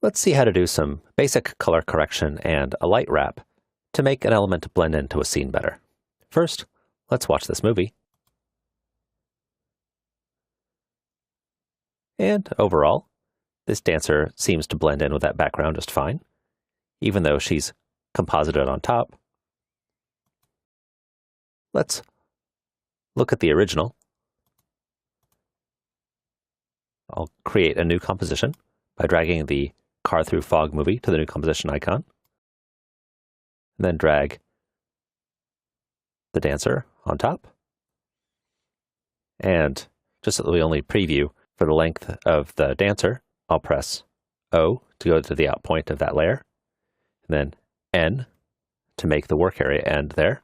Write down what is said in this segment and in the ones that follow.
Let's see how to do some basic color correction and a light wrap to make an element blend into a scene better. First, let's watch this movie. And overall, this dancer seems to blend in with that background just fine, even though she's composited on top. Let's look at the original. I'll create a new composition by dragging the Car Through Fog movie to the new composition icon, and then drag the dancer on top. And just so that we only preview for the length of the dancer, I'll press O to go to the out point of that layer, and then N to make the work area end there.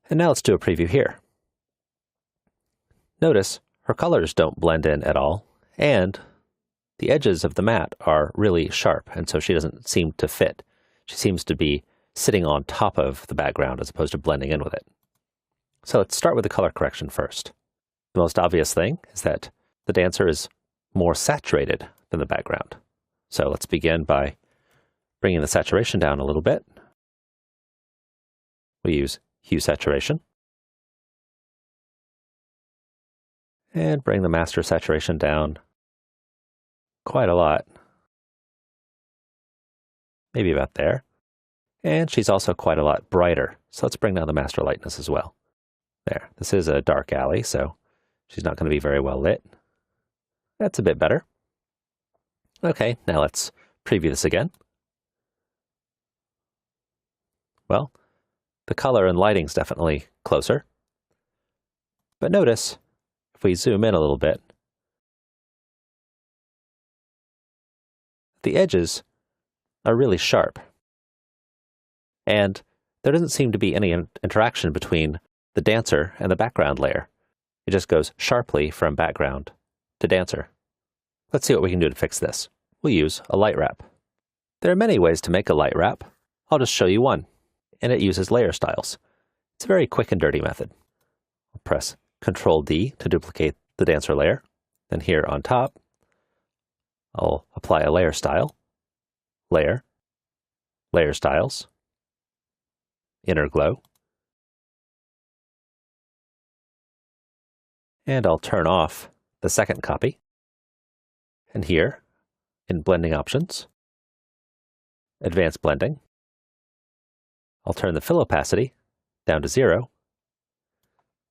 And now let's do a preview here. Notice her colors don't blend in at all, and the edges of the mat are really sharp, and so she doesn't seem to fit. She seems to be sitting on top of the background as opposed to blending in with it. So let's start with the color correction first. The most obvious thing is that the dancer is more saturated than the background. So let's begin by bringing the saturation down a little bit. We use hue saturation. And bring the master saturation down quite a lot. Maybe about there. And she's also quite a lot brighter. So let's bring down the master lightness as well. There. This is a dark alley, so she's not going to be very well lit. That's a bit better. Okay, now let's preview this again. Well, the color and lighting's definitely closer. But notice, if we zoom in a little bit, the edges are really sharp. And there doesn't seem to be any interaction between the dancer and the background layer. It just goes sharply from background to dancer. Let's see what we can do to fix this. We'll use a light wrap. There are many ways to make a light wrap. I'll just show you one, and it uses layer styles. It's a very quick and dirty method. I'll press Ctrl-D to duplicate the dancer layer. Then here on top, I'll apply a layer style, layer, layer styles, inner glow, and I'll turn off the second copy. And here, in blending options, advanced blending, I'll turn the fill opacity down to 0.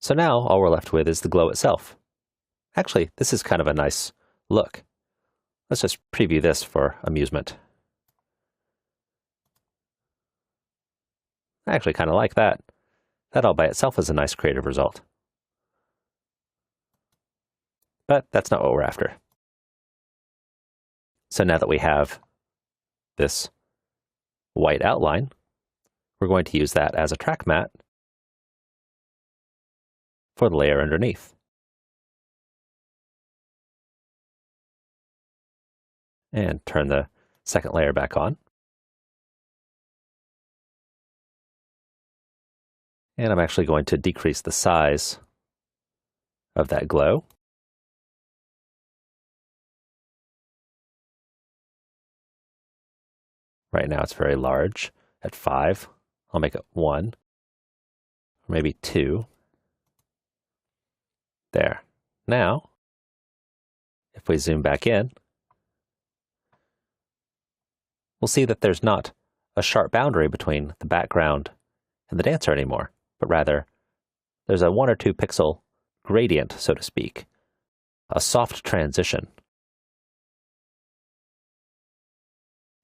So now all we're left with is the glow itself. Actually, this is kind of a nice look. Let's just preview this for amusement. I actually kind of like that. That all by itself is a nice creative result. But that's not what we're after. So now that we have this white outline, we're going to use that as a track matte for the layer underneath. And turn the second layer back on. And I'm actually going to decrease the size of that glow. Right now it's very large at 5. I'll make it 1, or maybe 2. There. Now, if we zoom back in, we'll see that there's not a sharp boundary between the background and the dancer anymore, but rather there's a 1 or 2 pixel gradient, so to speak, a soft transition.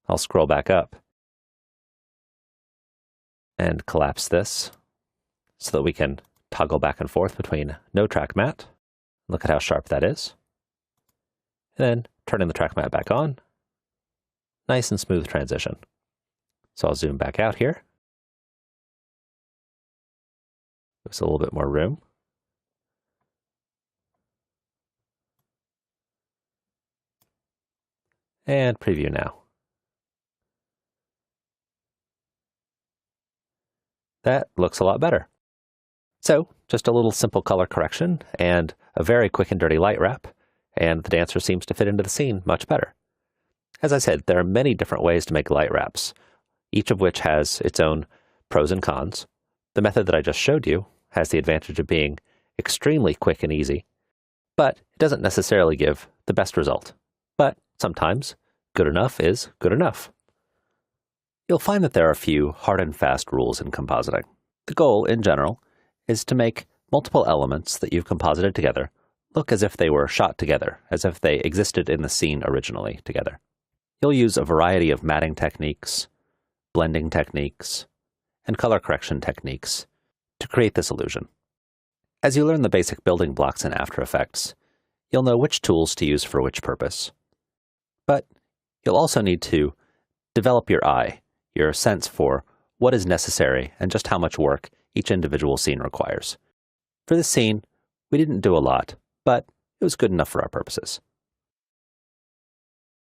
I'll scroll back up and collapse this so that we can toggle back and forth between no track matte. Look at how sharp that is. And then turning the track matte back on. Nice and smooth transition. So I'll zoom back out here. There's a little bit more room. And preview now. That looks a lot better. So, just a little simple color correction and a very quick and dirty light wrap, and the dancer seems to fit into the scene much better. As I said, there are many different ways to make light wraps, each of which has its own pros and cons. The method that I just showed you has the advantage of being extremely quick and easy, but it doesn't necessarily give the best result. But sometimes good enough is good enough. You'll find that there are a few hard and fast rules in compositing. The goal, in general, is to make multiple elements that you've composited together look as if they were shot together, as if they existed in the scene originally together. You'll use a variety of matting techniques, blending techniques, and color correction techniques to create this illusion. As you learn the basic building blocks in After Effects, you'll know which tools to use for which purpose. But you'll also need to develop your eye, your sense for what is necessary and just how much work each individual scene requires. For this scene, we didn't do a lot, but it was good enough for our purposes.